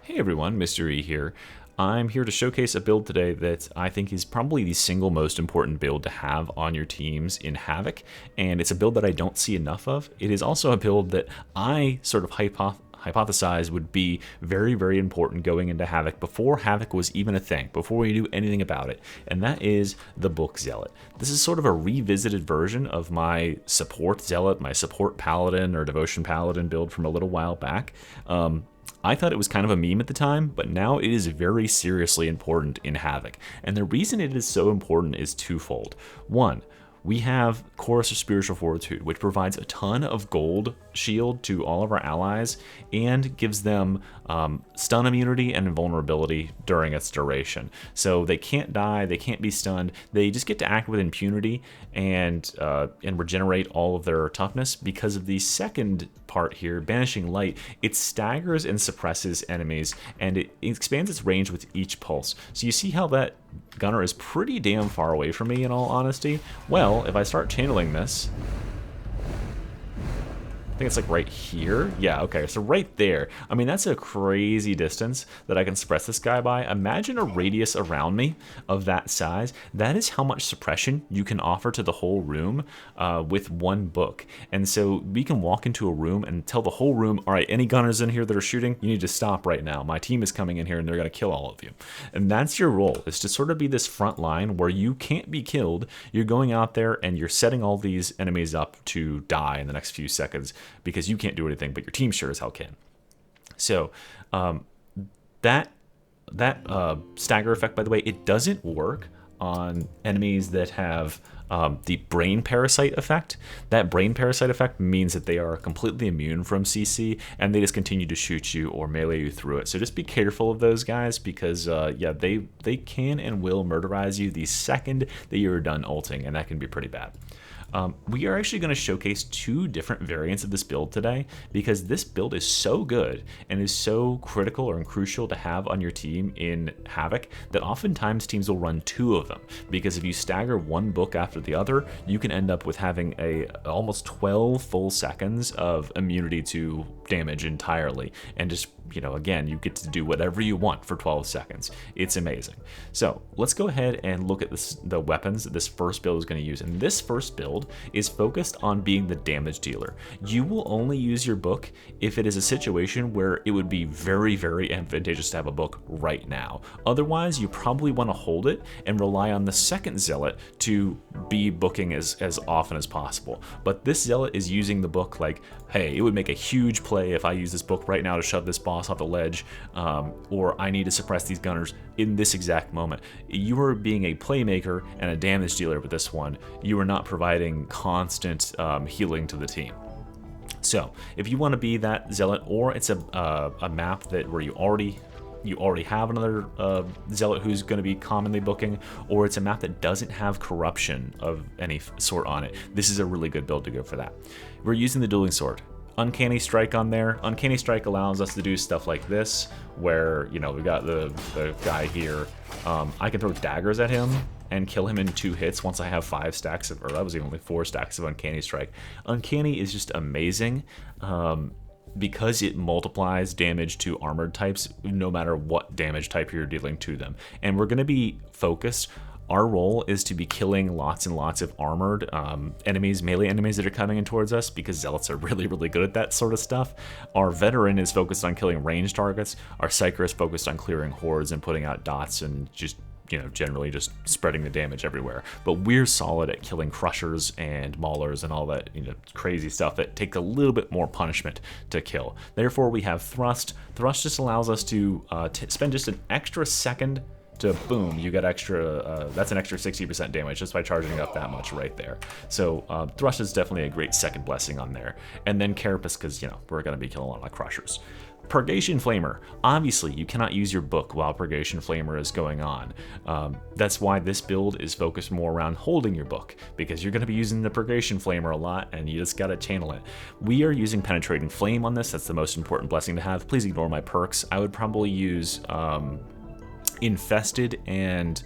Hey everyone, Mr. E here. I'm here to showcase a build today that I think is probably the single most important build to have on your teams in Havoc, and it's a build that I don't see enough of. It is also a build that I sort of hypothesize would be very, very important going into Havoc before Havoc was even a thing, before we knew anything about it, and that is the book Zealot. This is sort of a revisited version of my support Zealot, my support Paladin or Devotion Paladin build from a little while back. I thought it was kind of a meme at the time, but now it is very seriously important in Havoc. And the reason it is so important is twofold. One, we have Chorus of Spiritual Fortitude, which provides a ton of gold shield to all of our allies and gives them stun immunity and invulnerability during its duration. So they can't die, they can't be stunned, they just get to act with impunity and regenerate all of their toughness. Because of the second part here, Banishing Light, it staggers and suppresses enemies, and it expands its range with each pulse. So you see how that gunner is pretty damn far away from me, in all honesty? Well, if I start channeling this, I think it's like right here. Yeah, okay, so right there. I mean, that's a crazy distance that I can suppress this guy by. Imagine a radius around me of that size. That is how much suppression you can offer to the whole room with one book. And so we can walk into a room and tell the whole room, all right, any gunners in here that are shooting, you need to stop right now. My team is coming in here and they're going to kill all of you. And that's your role, is to sort of be this front line where you can't be killed. You're going out there and you're setting all these enemies up to die in the next few seconds, because you can't do anything, but your team sure as hell can. So that stagger effect, by the way, it doesn't work on enemies that have the brain parasite effect. That brain parasite effect means that they are completely immune from CC and they just continue to shoot you or melee you through it. So just be careful of those guys, because yeah, they can and will murderize you the second that you're done ulting, and that can be pretty bad. We are actually going to showcase two different variants of this build today, because this build is so good and is so critical or crucial to have on your team in Havoc that oftentimes teams will run two of them, because if you stagger one book after the other, you can end up with having almost 12 full seconds of immunity to damage entirely, and just, you know, again, you get to do whatever you want for 12 seconds. It's amazing. So let's go ahead and look at the weapons that this first build is going to use. And this first build is focused on being the damage dealer. You will only use your book if it is a situation where it would be very, very advantageous to have a book right now. Otherwise, you probably want to hold it and rely on the second Zealot to be booking as often as possible. But this Zealot is using the book like, hey, it would make a huge play if I use this book right now to shove this boss off the ledge, or I need to suppress these gunners in this exact moment. You are being a playmaker and a damage dealer with this one. You are not providing constant healing to the team. So if you want to be that Zealot, or it's a map that where you already have another Zealot who's going to be commonly booking, or it's a map that doesn't have corruption of any sort on it, this is a really good build to go for that. We're using the dueling sword. Uncanny Strike on there. Uncanny Strike allows us to do stuff like this, where, you know, we got the guy here. I can throw daggers at him and kill him in 2 hits once I have 5 stacks of, or that was even only 4 stacks of Uncanny Strike. Uncanny is just amazing, because it multiplies damage to armored types no matter what damage type you're dealing to them. And we're going to be focused. Our role is to be killing lots and lots of armored enemies, melee enemies that are coming in towards us, because Zealots are really, really good at that sort of stuff. Our Veteran is focused on killing ranged targets. Our Psyker is focused on clearing hordes and putting out dots and just, you know, generally just spreading the damage everywhere. But we're solid at killing crushers and maulers and all that, you know, crazy stuff that takes a little bit more punishment to kill. Therefore, we have thrust. Thrust just allows us to spend just an extra second to boom, you get extra, that's an extra 60% damage just by charging up that much right there. So thrust is definitely a great second blessing on there. And then Carapace, because, you know, we're going to be killing a lot of crushers. Purgation Flamer. Obviously, you cannot use your book while Purgation Flamer is going on. That's why this build is focused more around holding your book, because you're going to be using the Purgation Flamer a lot, and you just got to channel it. We are using Penetrating Flame on this. That's the most important blessing to have. Please ignore my perks. I would probably use Infested and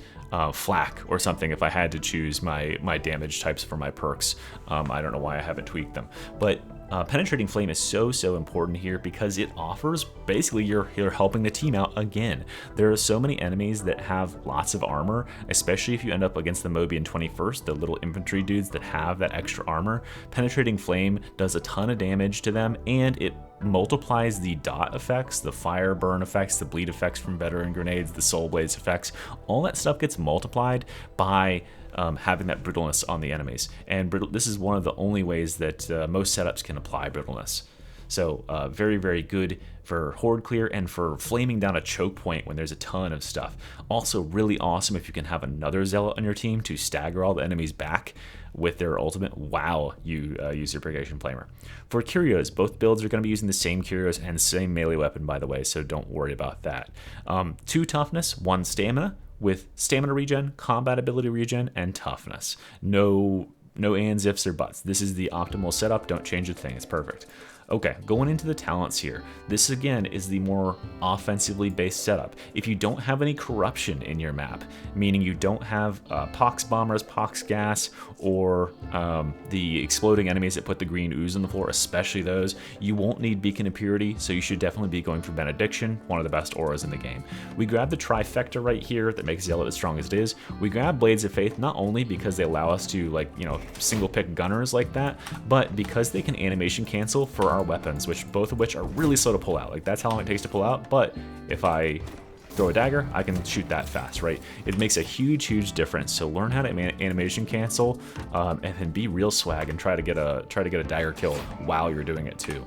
Flak or something if I had to choose my damage types for my perks. I don't know why I haven't tweaked them, but Penetrating Flame is so important here because it offers, basically you're helping the team out again. There are so many enemies that have lots of armor, especially if you end up against the Mobian 21st, the little infantry dudes that have that extra armor. Penetrating Flame does a ton of damage to them, and it multiplies the dot effects, the fire burn effects, the bleed effects from veteran grenades, the soul blades effects. All that stuff gets multiplied by having that brittleness on the enemies. And this is one of the only ways that most setups can apply brittleness. So very good for horde clear and for flaming down a choke point when there's a ton of stuff. Also really awesome if you can have another Zealot on your team to stagger all the enemies back with their ultimate while you use your Purgation Flamer. For curios, both builds are going to be using the same curios and same melee weapon, by the way, so don't worry about that. 2 toughness, 1 stamina, with stamina regen, combat ability regen, and toughness. No ands, ifs, or buts. This is the optimal setup. Don't change a thing. It's perfect. Okay, going into the talents here. This again is the more offensively based setup. If you don't have any corruption in your map, meaning you don't have pox bombers, pox gas, or the exploding enemies that put the green ooze on the floor, especially those, you won't need Beacon of Purity, so you should definitely be going for Benediction, one of the best auras in the game. We grab the trifecta right here that makes Zealot as strong as it is. We grab Blades of Faith not only because they allow us to, like, you know, single pick gunners like that, but because they can animation cancel for our weapons, both of which are really slow to pull out. Like, that's how long it takes to pull out, but if I throw a dagger, I can shoot that fast, right? It makes a huge difference. So learn how to animation cancel, and then be real swag and try to get a dagger kill while you're doing it too.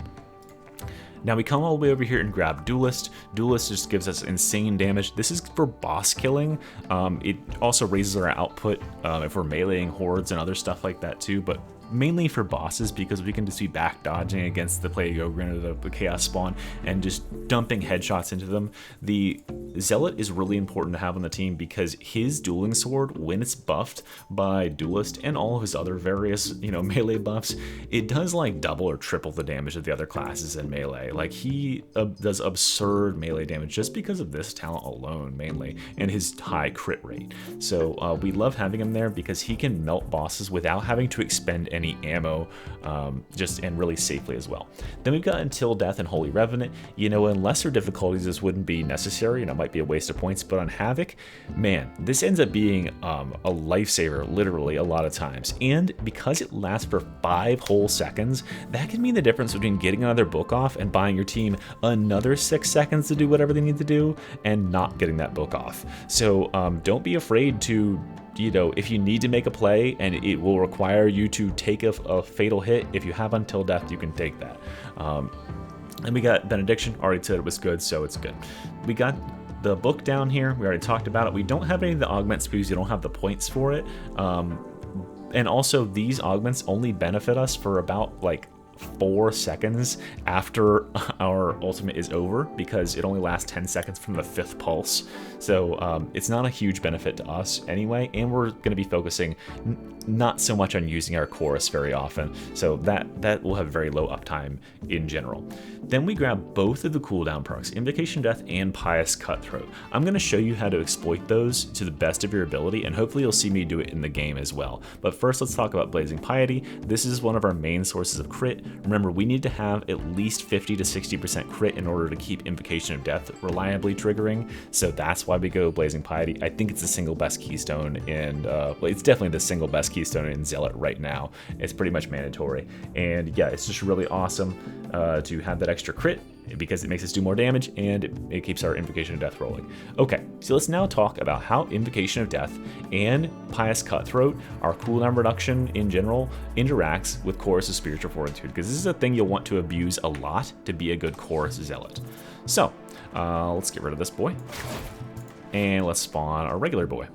Now we come all the way over here and grab Duelist. Duelist just gives us insane damage. This is for boss killing. It also raises our output if we're meleeing hordes and other stuff like that too, but mainly for bosses because we can just be back dodging against the Plague Ogre or the Chaos Spawn and just dumping headshots into them. The Zealot is really important to have on the team because his dueling sword, when it's buffed by Duelist and all of his other various, you know, melee buffs, it does like double or triple the damage of the other classes in melee. Like, he does absurd melee damage just because of this talent alone, mainly, and his high crit rate. So we love having him there because he can melt bosses without having to expend any ammo, and really safely as well. Then we've got Until Death and Holy Revenant. You know, in lesser difficulties this wouldn't be necessary and it might be a waste of points, but on Havoc, man, this ends up being a lifesaver literally a lot of times. And because it lasts for 5 whole seconds, that can mean the difference between getting another book off and buying your team another 6 seconds to do whatever they need to do and not getting that book off. So don't be afraid to, you know, if you need to make a play and it will require you to take a fatal hit, if you have Until Death, you can take that. And we got Benediction, already said it was good, so it's good. We got the book down here, we already talked about it. We don't have any of the augments because you don't have the points for it. And also these augments only benefit us for about like 4 seconds after our ultimate is over because it only lasts 10 seconds from the 5th pulse. So it's not a huge benefit to us anyway, and we're going to be focusing not so much on using our chorus very often, so that will have very low uptime in general. Then we grab both of the cooldown perks, Invocation Death and Pious Cutthroat. I'm going to show you how to exploit those to the best of your ability, and hopefully you'll see me do it in the game as well. But first, let's talk about Blazing Piety. This is one of our main sources of crit. Remember, we need to have at least 50 to 60% crit in order to keep Invocation of Death reliably triggering, so that's why we go Blazing Piety. I think it's the single best keystone in, well, it's definitely the single best keystone in Zealot right now. It's pretty much mandatory, and yeah, it's just really awesome to have that extra crit because it makes us do more damage and it keeps our Invocation of Death rolling. Okay, so let's now talk about how Invocation of Death and Pious Cutthroat, our cooldown reduction in general, interacts with Chorus of Spiritual Fortitude, because this is a thing you'll want to abuse a lot to be a good Chorus Zealot. So let's get rid of this boy and let's spawn our regular boy,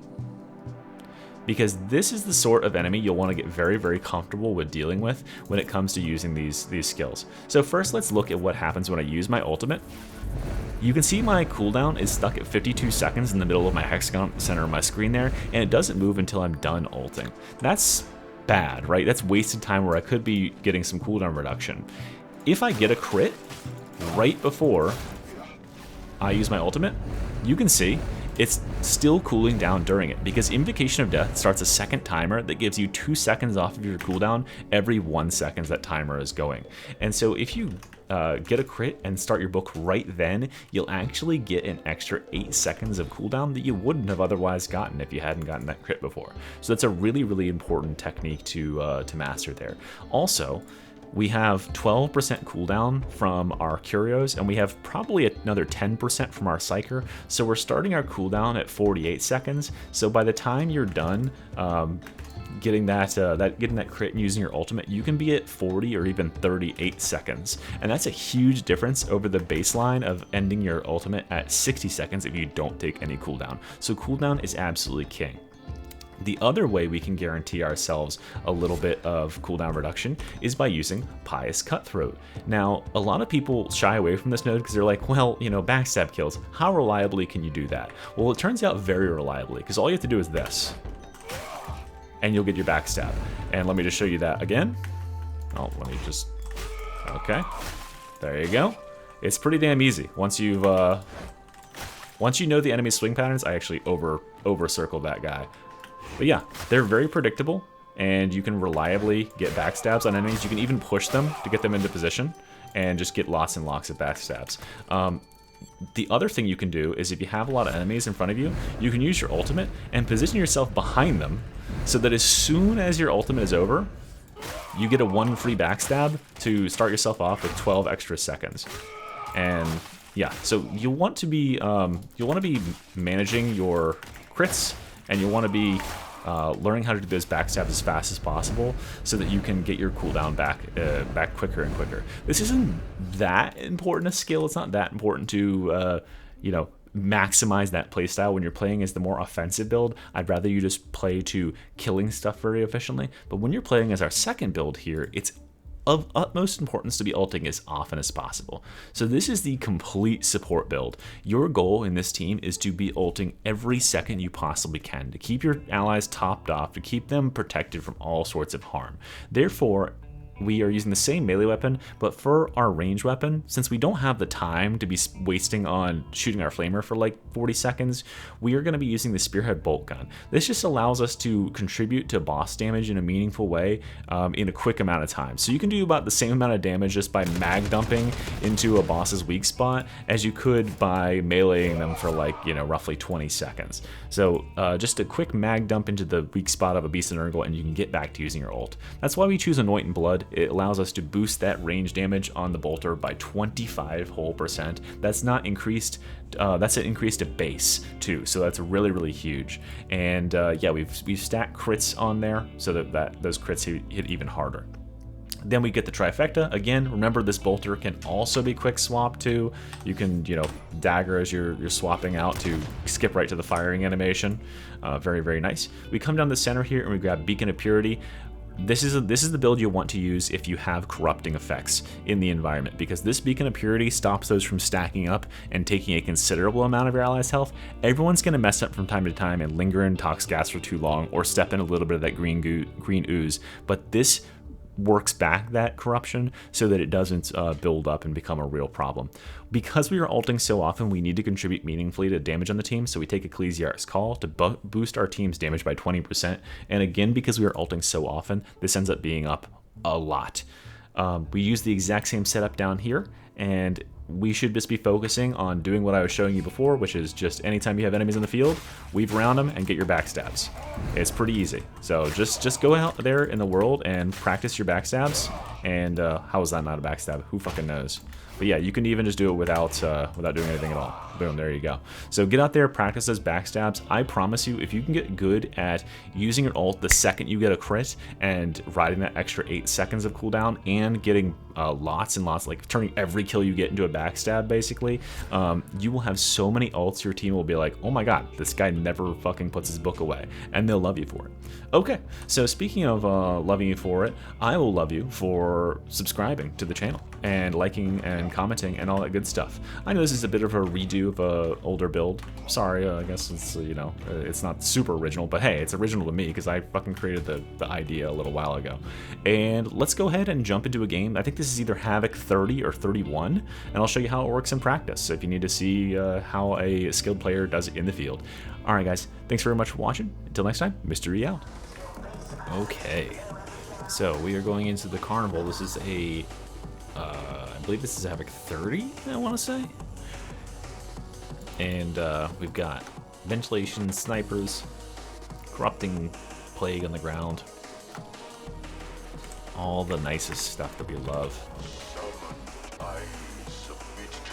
because this is the sort of enemy you'll want to get very comfortable with dealing with when it comes to using these skills. So first, let's look at what happens when I use my ultimate. You can see my cooldown is stuck at 52 seconds in the middle of my hexagon at the center of my screen there, and it doesn't move until I'm done ulting. That's bad, right? That's wasted time where I could be getting some cooldown reduction. If I get a crit right before I use my ultimate, you can see it's still cooling down during it, because Invocation of Death starts a second timer that gives you 2 seconds off of your cooldown every 1 second that timer is going. And so if you get a crit and start your book right then, you'll actually get an extra 8 seconds of cooldown that you wouldn't have otherwise gotten if you hadn't gotten that crit before. So that's a really, really important technique to master there. Also, we have 12% cooldown from our Curios, and we have probably another 10% from our Psyker. So we're starting our cooldown at 48 seconds. So by the time you're done getting that crit and using your ultimate, you can be at 40 or even 38 seconds. And that's a huge difference over the baseline of ending your ultimate at 60 seconds if you don't take any cooldown. So cooldown is absolutely king. The other way we can guarantee ourselves a little bit of cooldown reduction is by using Pious Cutthroat. Now, a lot of people shy away from this node because they're like, well, you know, backstab kills. How reliably can you do that? Well, it turns out very reliably, because all you have to do is this, and you'll get your backstab. And let me just show you that again. Oh, let me just, okay. There you go. It's pretty damn easy. Once you know the enemy's swing patterns, I actually over circled that guy. But yeah, they're very predictable, and you can reliably get backstabs on enemies. You can even push them to get them into position and just get lots and lots of backstabs. The other thing you can do is if you have a lot of enemies in front of you, you can use your ultimate and position yourself behind them so that as soon as your ultimate is over, you get a 1 free backstab to start yourself off with 12 extra seconds. And yeah, so you want to be managing your crits, and you want to be learning how to do those backstabs as fast as possible so that you can get your cooldown back quicker and quicker. This isn't that important a skill. It's not that important to you know, maximize that playstyle when you're playing as the more offensive build. I'd rather you just play to killing stuff very efficiently. But when you're playing as our second build here, it's of utmost importance to be ulting as often as possible. So this is the complete support build. Your goal in this team is to be ulting every second you possibly can, to keep your allies topped off, to keep them protected from all sorts of harm. Therefore, we are using the same melee weapon, but for our range weapon, since we don't have the time to be wasting on shooting our flamer for like 40 seconds, we are going to be using the Spearhead Bolt Gun. This just allows us to contribute to boss damage in a meaningful way in a quick amount of time. So you can do about the same amount of damage just by mag dumping into a boss's weak spot as you could by meleeing them for like, you know, roughly 20 seconds. So just a quick mag dump into the weak spot of a Beast of Nurgle and you can get back to using your ult. That's why we choose Anoint in Blood. It allows us to boost that range damage on the bolter by 25%. That's not increased, that's an increase to base too, so that's really, really huge. And yeah, we've stacked crits on there so that those crits hit even harder. Then we get the trifecta. Again, remember this bolter can also be quick swap too. You can, you know, dagger as you're swapping out to skip right to the firing animation. Very, very nice. We come down the center here and we grab Beacon of Purity. This is the build you want to use if you have corrupting effects in the environment, because this Beacon of Purity stops those from stacking up and taking a considerable amount of your allies' health. Everyone's going to mess up from time to time and linger in Tox Gas for too long or step in a little bit of that green ooze, but this works back that corruption so that it doesn't build up and become a real problem. Because we are ulting so often, we need to contribute meaningfully to damage on the team, so we take Ecclesiarch's Call to boost our team's damage by 20%, and again, because we are ulting so often, this ends up being up a lot. We use the exact same setup down here, and we should just be focusing on doing what I was showing you before, which is just anytime you have enemies in the field, weave around them and get your backstabs. It's pretty easy. So just go out there in the world and practice your backstabs. And how is that not a backstab? Who fucking knows? But yeah, you can even just do it without doing anything at all. Boom, there you go. So get out there, practice those backstabs. I promise you, if you can get good at using your ult the second you get a crit and riding that extra 8 seconds of cooldown and getting lots and lots, like turning every kill you get into a backstab, basically, you will have so many ults, your team will be like, oh my god, this guy never fucking puts his book away, and they'll love you for it. Okay, so speaking of loving you for it, I will love you for subscribing to the channel and liking and commenting and all that good stuff. I know this is a bit of a redo of a older build. Sorry, I guess it's, you know, it's not super original, but hey, it's original to me because I fucking created the idea a little while ago. And let's go ahead and jump into a game. I think this is either Havoc 30 or 31, and I'll show you how it works in practice if you need to see how a skilled player does it in the field. Alright guys, thanks very much for watching. Until next time, Mystery out. Okay, so we are going into the carnival. This is a, I believe this is Havoc 30, I want to say. And we've got ventilation, snipers, corrupting plague on the ground. All the nicest stuff that we love.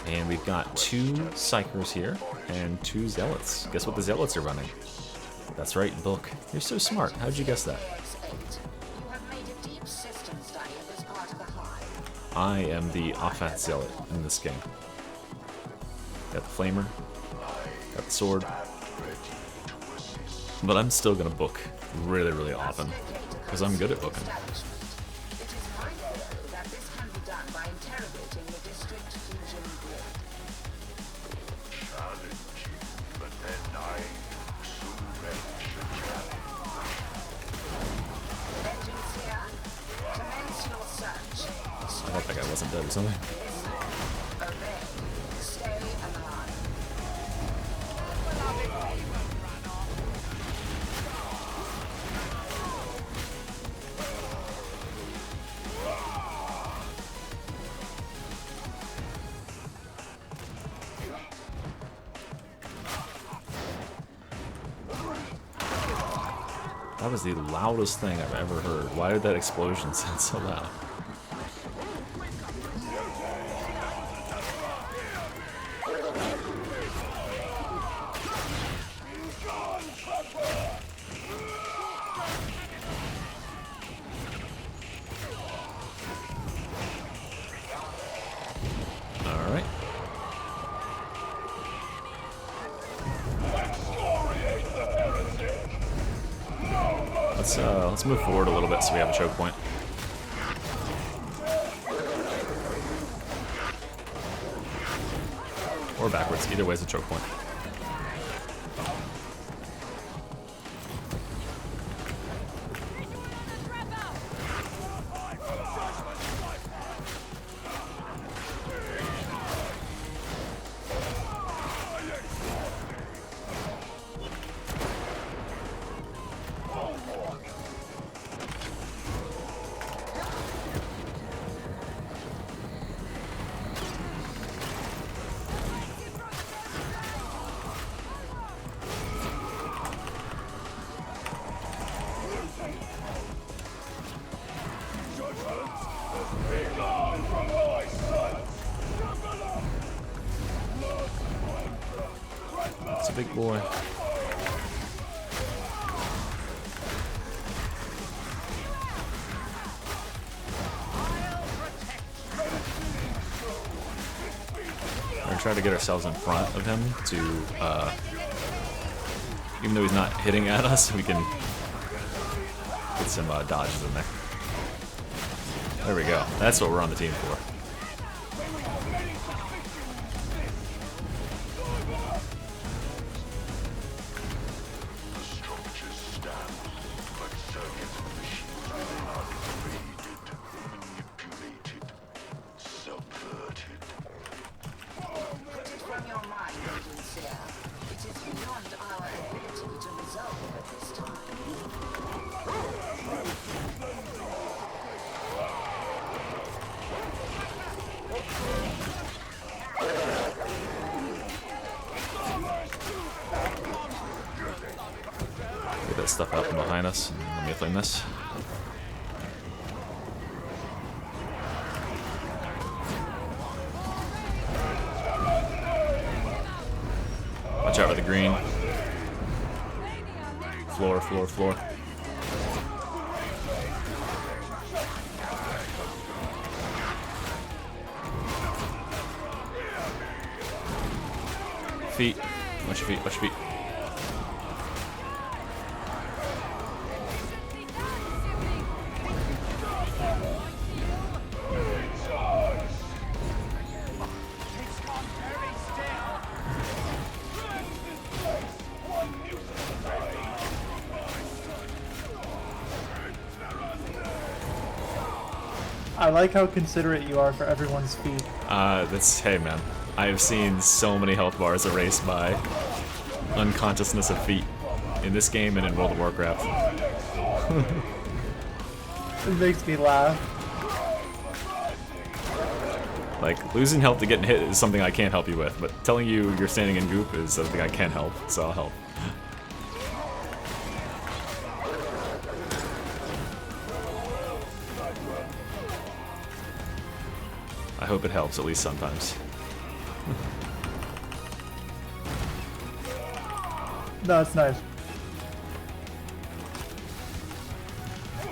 And we've got 2 Psychers here and 2 Zealots. Guess what the Zealots are running? That's right, Book. You're so smart. How'd you guess that? I am the offense Zealot in this game. Got the Flamer. Got the sword. But I'm still gonna book really, really often. Because I'm good at booking. I thought that guy wasn't dead or something. That was the loudest thing I've ever heard. Why did that explosion sound so loud? Alright. Let's move forward a little bit so we have a choke point. Or backwards. Either way is a choke point. It's a big boy. We're gonna try to get ourselves in front of him to, even though he's not hitting at us, we can get some dodges in there. There we go. That's what we're on the team for. Get that stuff out from behind us. Let me flame this. Watch out for the green. Floor, floor, floor. Feet. Watch your feet, watch your feet. I like how considerate you are for everyone's feet. Hey man, I have seen so many health bars erased by unconsciousness of feet in this game and in World of Warcraft. It makes me laugh. Like, losing health to getting hit is something I can't help you with, but telling you you're standing in goop is something I can help, so I'll help. I hope it helps, at least sometimes. No, it's nice.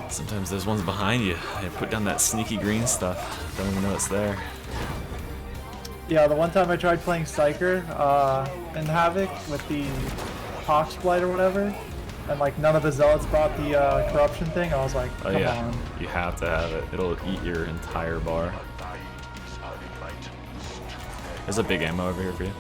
Sometimes there's ones behind you. They put down that sneaky green stuff. Don't even know it's there. Yeah, the one time I tried playing Psyker in Havoc with the Hawk's Blight or whatever, and like none of the Zealots brought the corruption thing, I was like, come on. You have to have it. It'll eat your entire bar. There's a big ammo over here for you.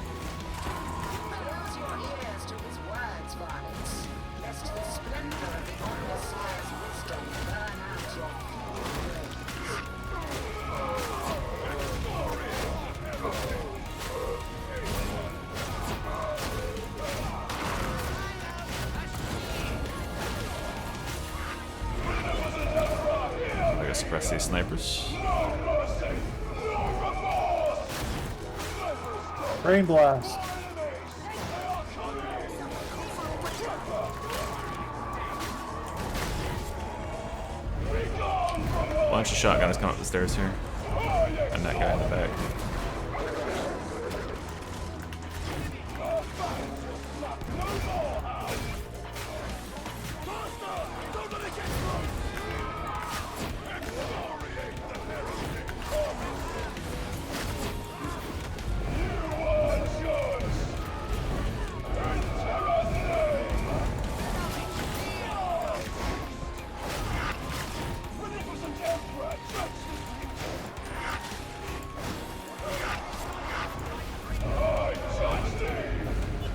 I gotta suppress these snipers. Brain Blast. Bunch of shotgunners coming up the stairs here. And that guy in the back.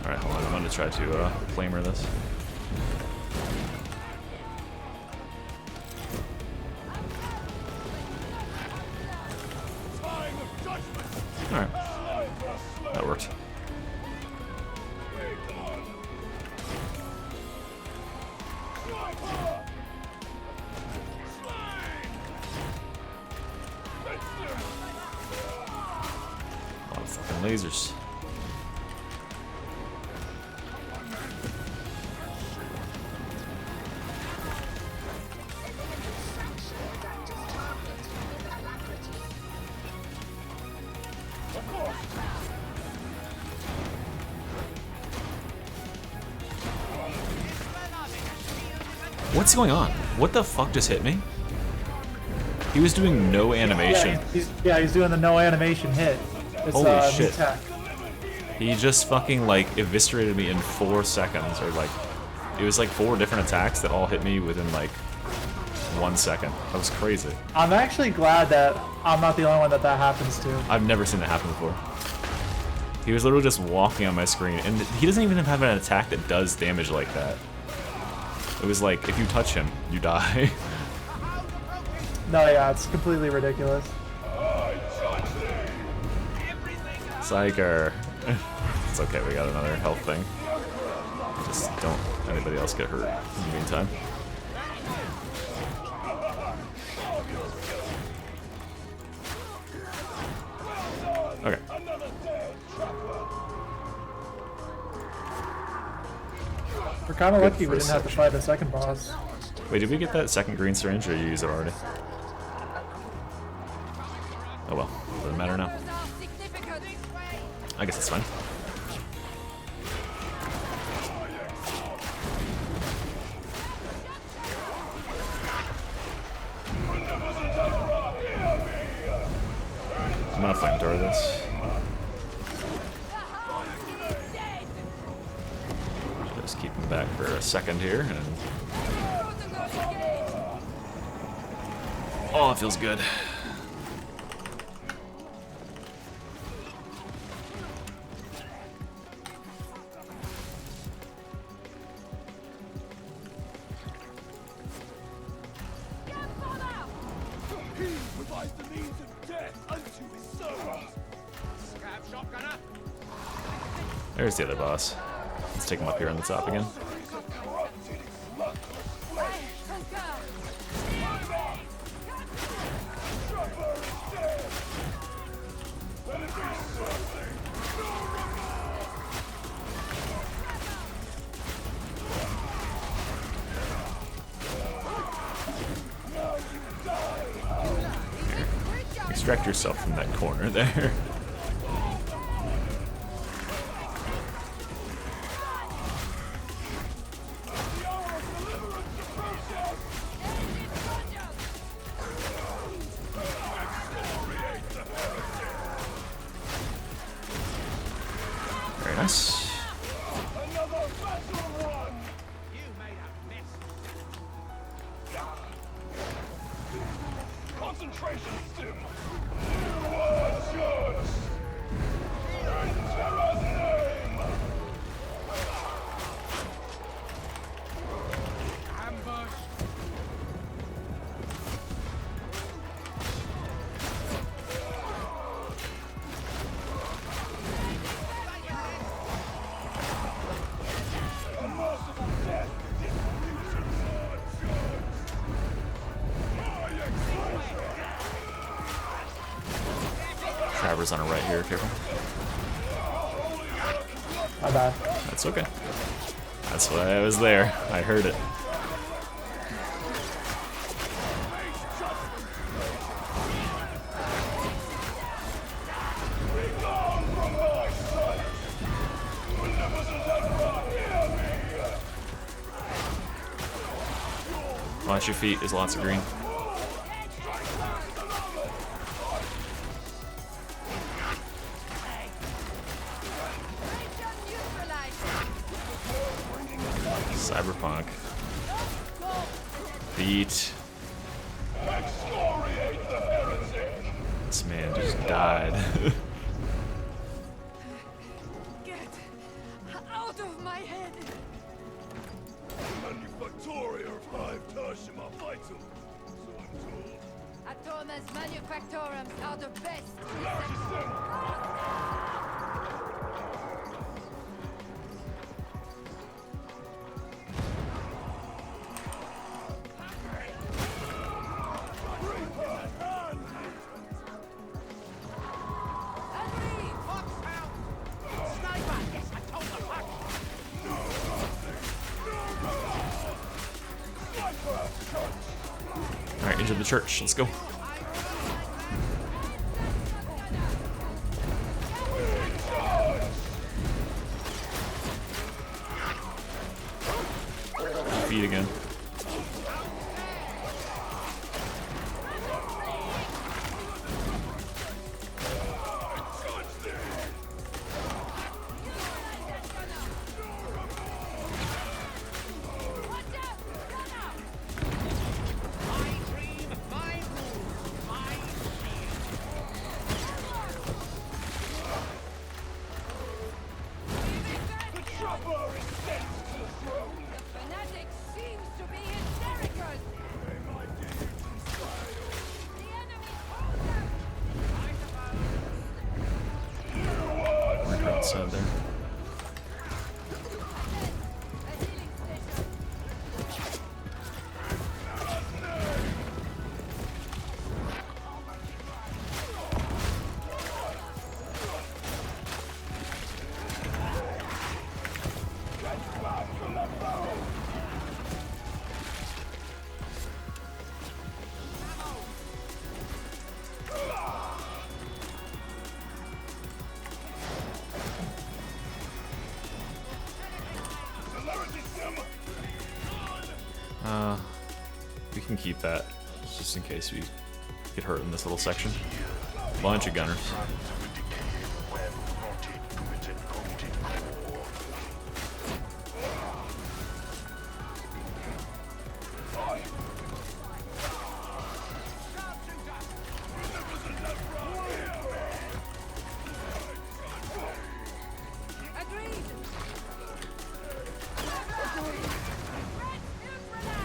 Alright, hold on. I'm going to try to flamer this. Alright. That worked. A lot of fucking lasers. What's going on? What the fuck just hit me? He was doing no animation. Yeah, he's doing the no animation hit. It's, Holy shit. attack. He just fucking like eviscerated me in 4 seconds, or like, it was like 4 different attacks that all hit me within like 1 second. That was crazy. I'm actually glad that I'm not the only one that happens to. I've never seen that happen before. He was literally just walking on my screen, and he doesn't even have an attack that does damage like that. It was like, if you touch him, you die. No, yeah, it's completely ridiculous. Psyker. It's okay, we got another health thing. Just don't anybody else get hurt in the meantime. Okay. We're kind of lucky we didn't have to fight the second boss. Wait, did we get that second green syringe, or you used it already? Oh well, doesn't matter now. I guess it's fine. I'm gonna flamethrower this. Just keep him back for a second here, and oh, it feels good. There's the other boss. Let's take him up here on the top again. Extract yourself from that corner there. Very nice. Concentration stim. You are judged. In Terra's name. Ambush. A merciful death. Travers on our right here, careful. My bad. That's okay. That's why I was there. I heard it. Watch your feet, there's lots of green. Cyberpunk. Beat. This man just died. Get out of my head! Manufactoria of 5 tertium are vital, so I'm told. Atomas manufactorums are the best. Alright, into the church. Let's go. Feet again. Fanatic seems to be hysterical. The enemy Right outside there. a healing station. We can keep that, just in case we get hurt in this little section. Bunch of gunners. Agreed.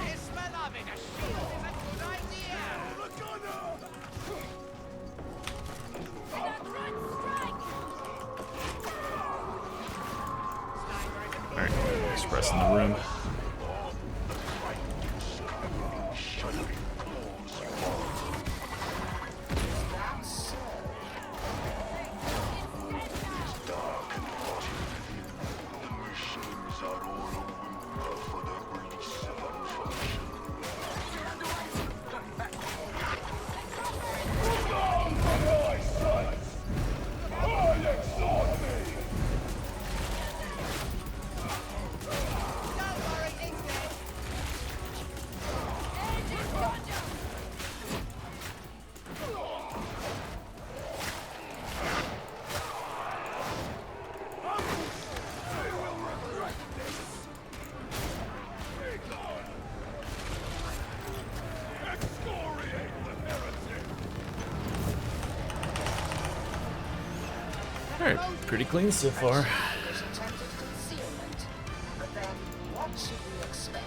Is my love in a shield is a good idea. Alright, suppressing the room. Alright, pretty clean so far. Is attempted concealment, but then what should we expect?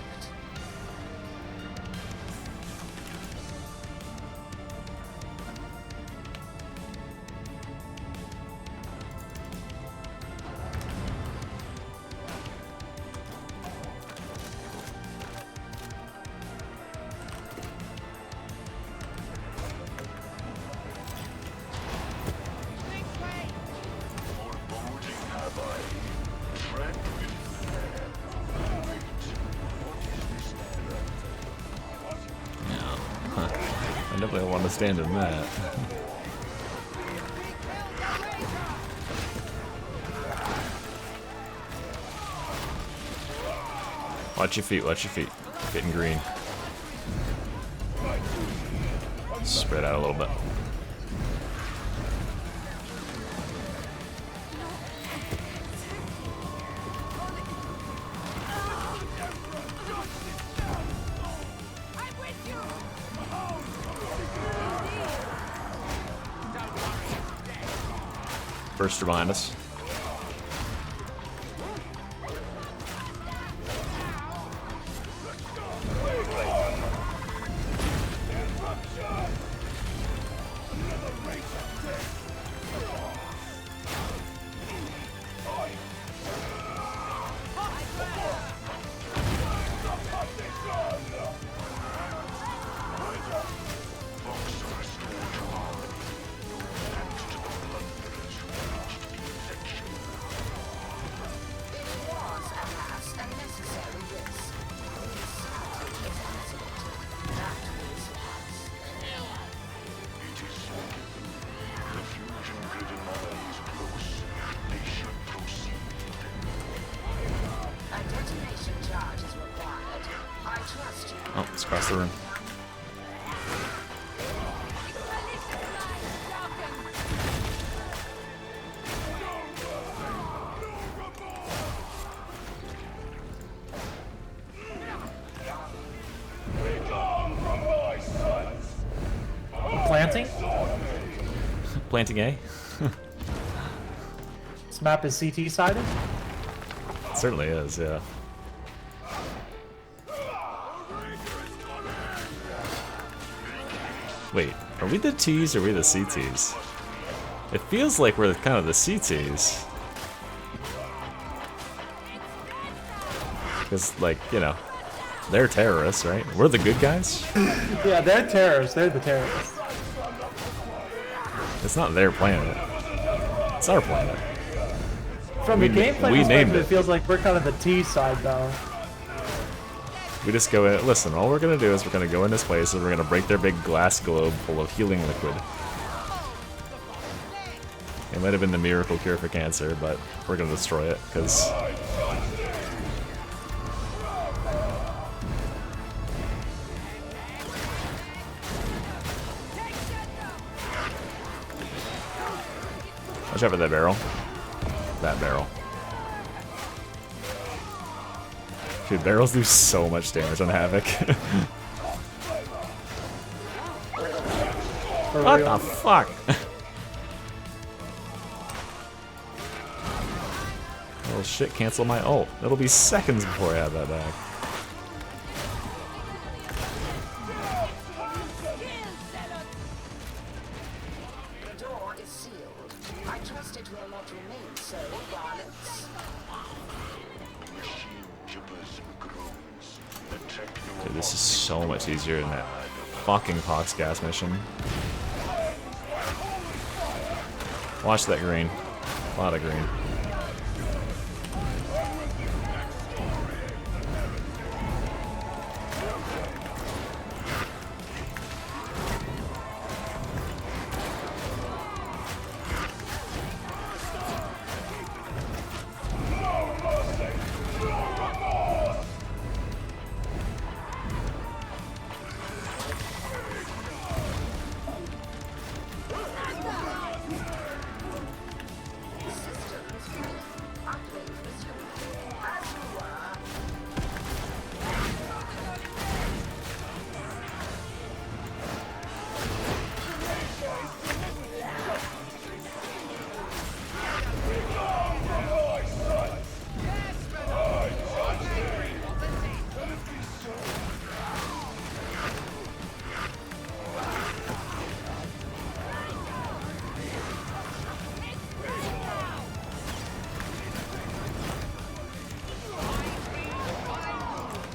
I definitely want to stand in that. Watch your feet, watch your feet. Getting green. Spread out a little bit. I'm with you. Burster behind us. Oh, let's cross the room. Planting? Planting A? This map is CT sided? It certainly is, yeah. Wait, are we the T's or are we the CTs? It feels like we're kind of the CTs. Because, like, you know, they're terrorists, right? We're the good guys? Yeah, they're terrorists. They're the terrorists. It's not their planet. It's our planet. From We- the gameplay we named perspective, it. it feels like we're kind of the T side, though. We just go in. Listen, all we're gonna do is we're gonna go in this place and we're gonna break their big glass globe full of healing liquid. It might have been the miracle cure for cancer, but we're gonna destroy it because. Watch out for that barrel. That barrel. Dude, barrels do so much damage on Havoc. For What real. the fuck? Oh shit, cancel my ult. It'll be seconds before I have that back. The door is sealed. I trust it will not remain so while it's... this is so much easier than that fucking Pox gas mission. Watch that green. A lot of green.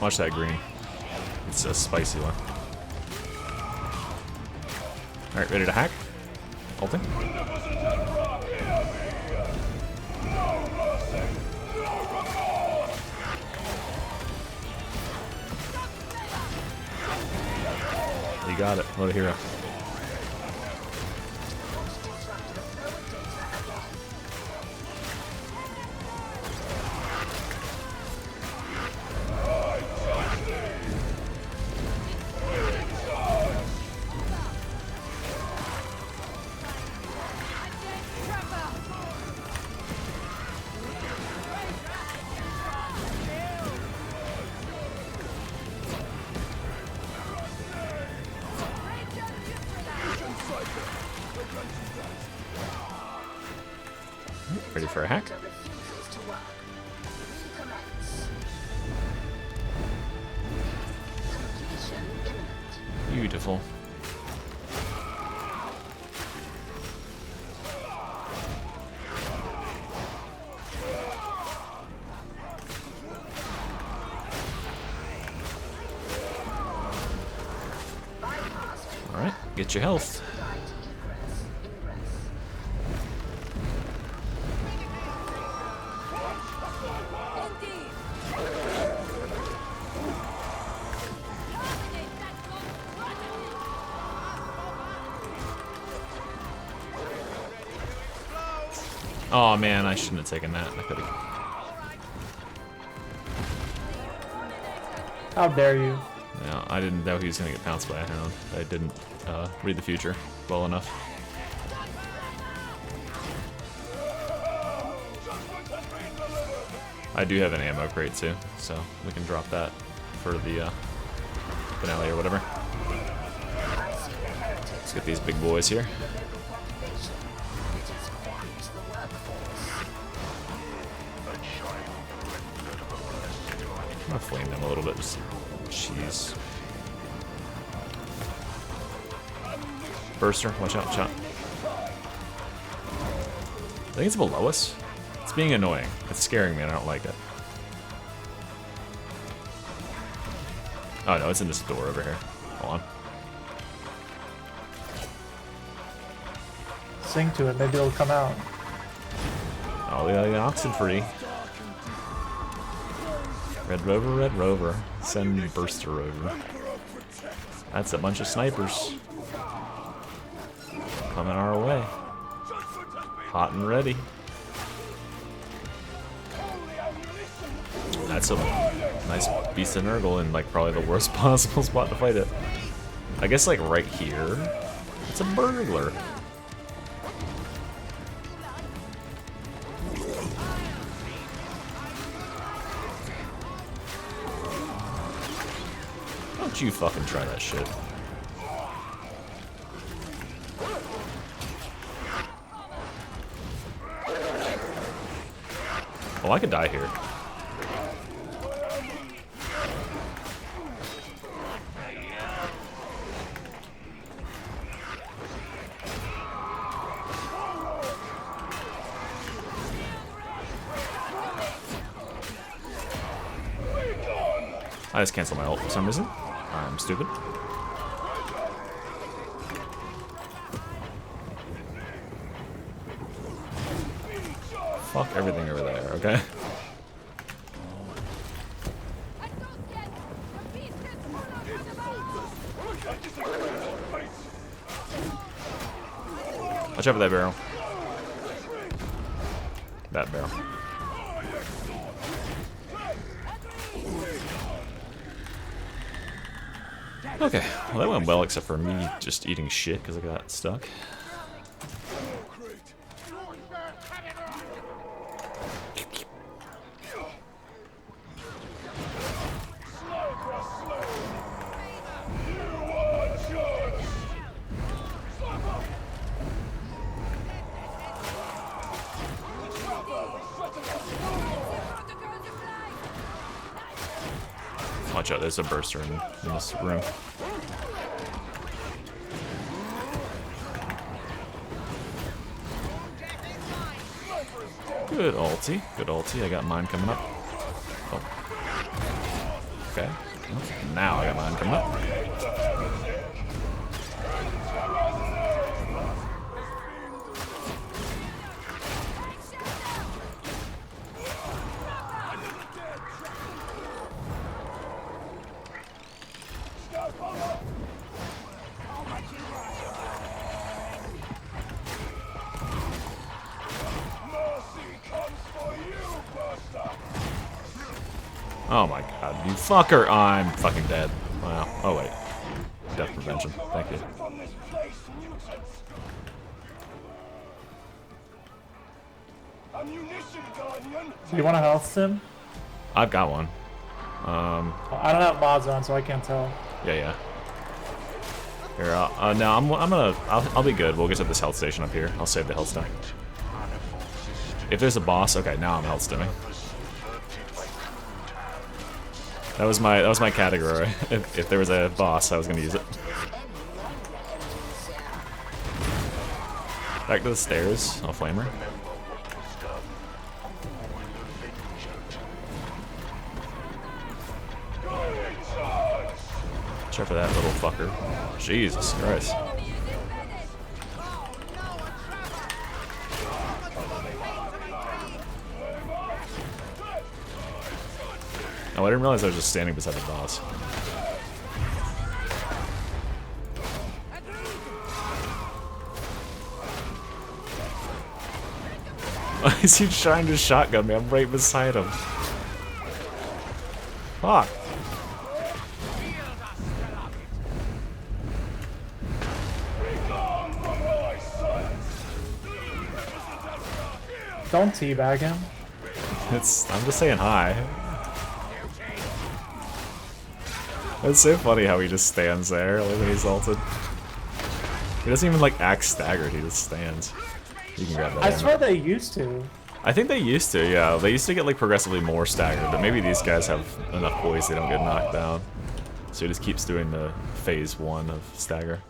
Watch that green. It's a spicy one. Alright, ready to hack? Ulting. You got it. What a hero. Ready for a hack? Refuses to work. Recommence. Completion imminent. Beautiful. Alright, get your health. Oh man, I shouldn't have taken that. I could have. How dare you? Yeah, I didn't know he was gonna get pounced by a hound. I didn't read the future well enough. I do have an ammo crate too, so we can drop that for the finale or whatever. Let's get these big boys here. I'm gonna flame them a little bit. Just jeez. Burster, watch out, watch out. I think it's below us. It's being annoying. It's scaring me and I don't like it. Oh no, it's in this door over here. Hold on. Sing to it, maybe it'll come out. Oh, we got an oxen free. Red Rover, send Burster over. That's a bunch of snipers coming our way. Hot and ready. That's a nice beast of Nurgle in like probably the worst possible spot to fight it. I guess like right here. It's a burglar. Don't you fucking try that shit. Oh, I could die here. I just canceled my ult for some reason. I'm stupid. Fuck everything over there, okay? Watch out for that barrel. That barrel. Okay, well that went well except for me just eating shit because I got stuck. Watch out, there's a burster in this room. Good ulti, good ulti. I got mine coming up. Oh. Okay, now I got mine coming up. Oh my god, you fucker! I'm fucking dead. Wow. Oh wait. Death prevention. Thank you. Do you want a health sim? I've got one. I don't have mods on, so I can't tell. Yeah. Here, no, I'll be good. We'll get to this health station up here. I'll save the health stack. If there's a boss, okay, now I'm health stimming. That was my category. If there was a boss, I was gonna use it. Back to the stairs. I'll flame her. Check for that little fucker. Jesus Christ. Oh, I didn't realize I was just standing beside the boss. Why is he trying to shotgun me? I'm right beside him. Fuck. Don't teabag him. I'm just saying hi. It's so funny how he just stands there like when he's ulted. He doesn't even like act staggered, he just stands. You can grab that. I swear they used to. I think they used to, yeah. They used to get like progressively more staggered, but maybe these guys have enough poise they don't get knocked down. So he just keeps doing the phase 1 of stagger.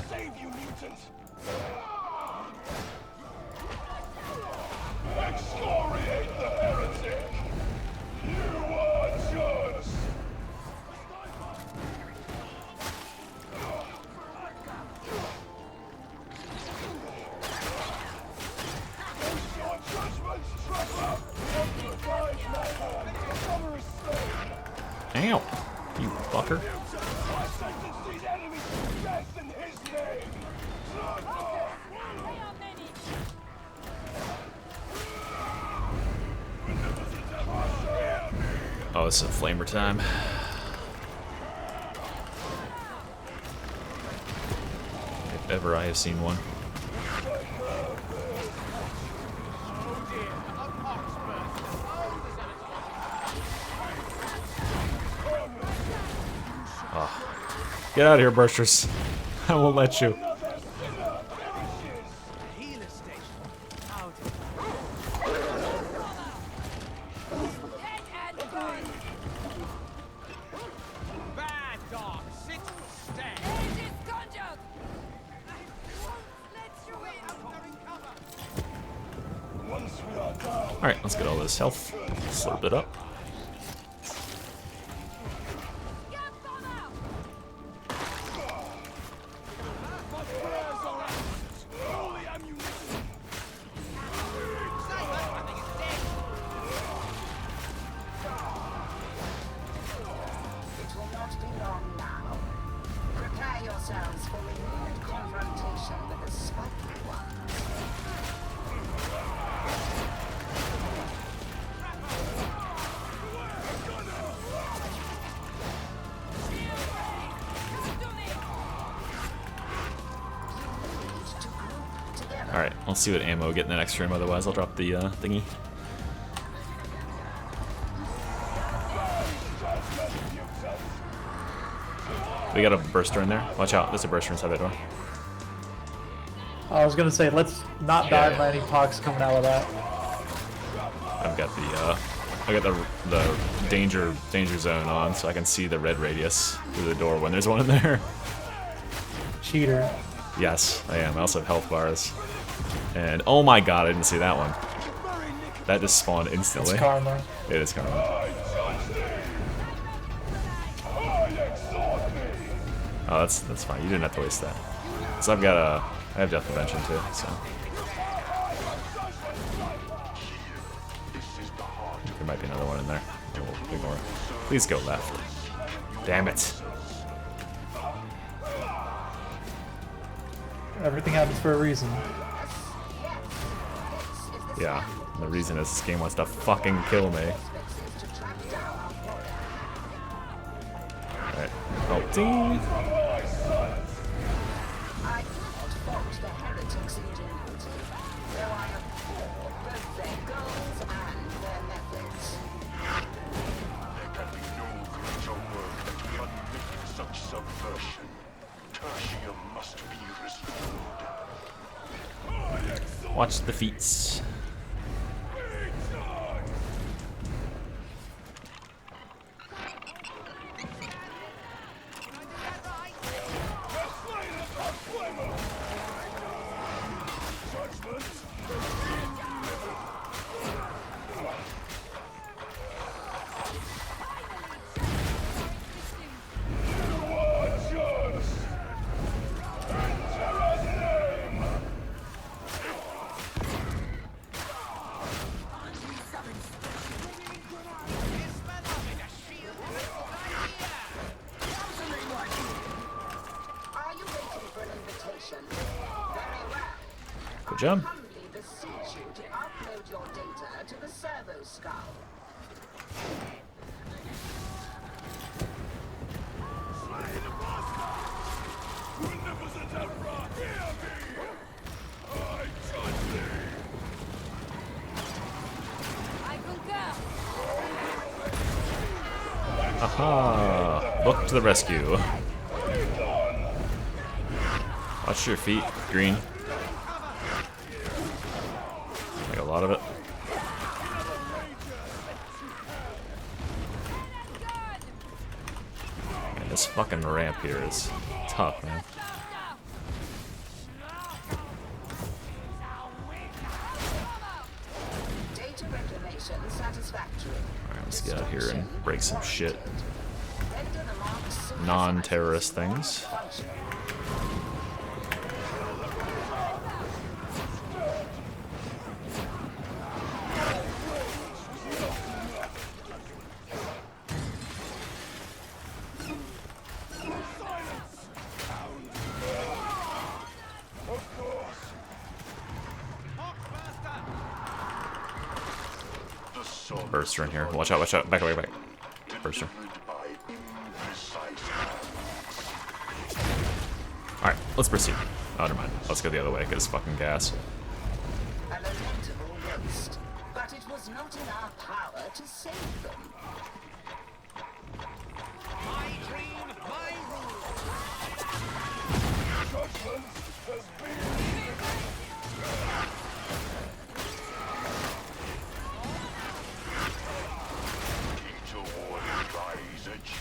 Save you, mutants! Excoriate the heretic! You are just! Your judgment, trapper! Ow! You fucker. I sentence these enemies to death in his name! Oh, it's a flamer time. If ever I have seen one. Oh. Get out of here, bursters. I won't let you. Alright, let's get all this health. Slurp it up. It will not be long now. Prepare yourselves for renewed confrontation with the spiteful ones. To group together. Alright, let's see what ammo we get in the next room, otherwise I'll drop the thingy. We got a burster in there. Watch out, there's a burster inside that door. I was gonna say, let's not die by any pox coming out of that. I've got the danger zone on, so I can see the red radius through the door when there's one in there. Cheater. Yes, I am. I also have health bars. And oh my god, I didn't see that one. That just spawned instantly. It's karma. It is karma. Oh, that's fine. You didn't have to waste that. So I have death prevention too. So there might be another one in there. We'll ignore it. Please go left. Damn it. Everything happens for a reason. Yeah. The reason is this game wants to fucking kill me. Alright. Oh, ding. I cannot fault the heretics' ingenuity, though I abhor both their goals and their methods. There can be no greater work than to unmake such subversion. Tertium must be restored. Watch the feats. Are you waiting for an invitation? Very well. Good job. Humbly beseech you to upload your data to the servo skull. I concur. Aha! Book to the rescue. Watch your feet, green. Like a lot of it. Man, this fucking ramp here is tough, man. Data reclamation satisfactory. Alright, let's get out here and break some shit. Render the marks soon as Non-terrorist things. functional. Burster in here. Watch out, watch out. Back away, back. Burster. Alright, let's proceed. Oh, never mind. Let's go the other way, get his fucking gas. A lamentable waste, but it was not in our power to save them.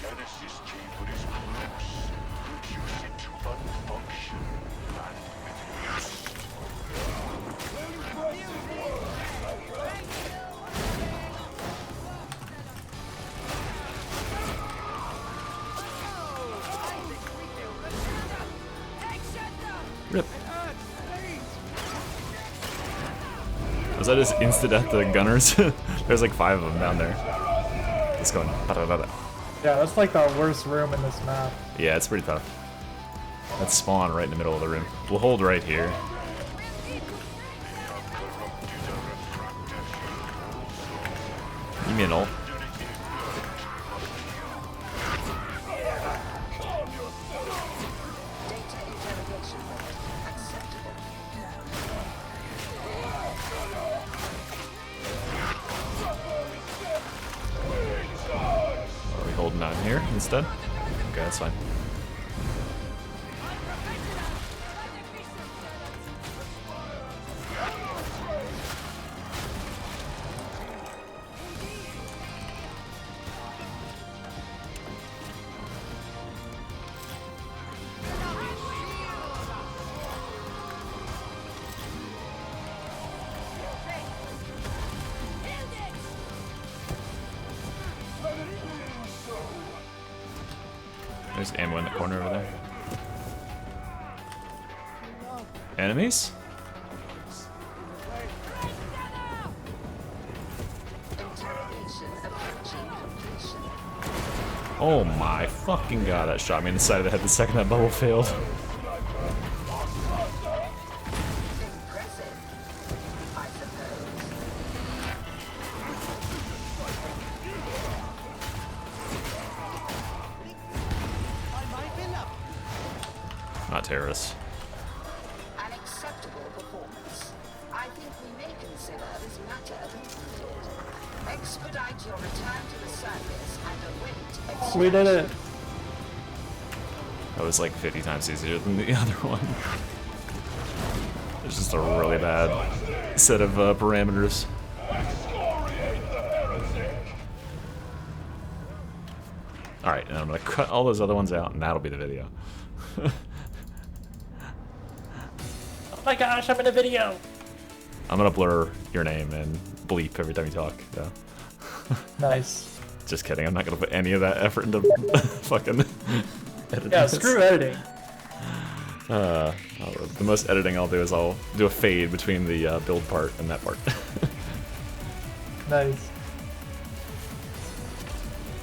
Genesis chamber is close. Reduce it to unfunction and Was that just instant at the gunners? There's like 5 of them down there. Just going. Da-da-da-da. Yeah, that's like the worst room in this map. Yeah, it's pretty tough. Let's spawn right in the middle of the room. We'll hold right here. Give me an ult. Are we holding out here instead? Okay, that's fine. There's ammo in the corner over there. Enemies? Oh my fucking god, that shot me in the side of the head the second that bubble failed. Not terrorists. An acceptable performance. I think we may consider this matter concluded. Expedite your return to the service and await extraction. We did it. That was like 50 times easier than the other one. It's just a really bad set of parameters. Alright, and I'm gonna cut all those other ones out and that'll be the video. Oh my gosh, I'm in a video. I'm gonna blur your name and bleep every time you talk, though. Nice. Just kidding, I'm not gonna put any of that effort into fucking editing. Yeah, this. screw editing. The most editing I'll do is I'll do a fade between the build part and that part. Nice.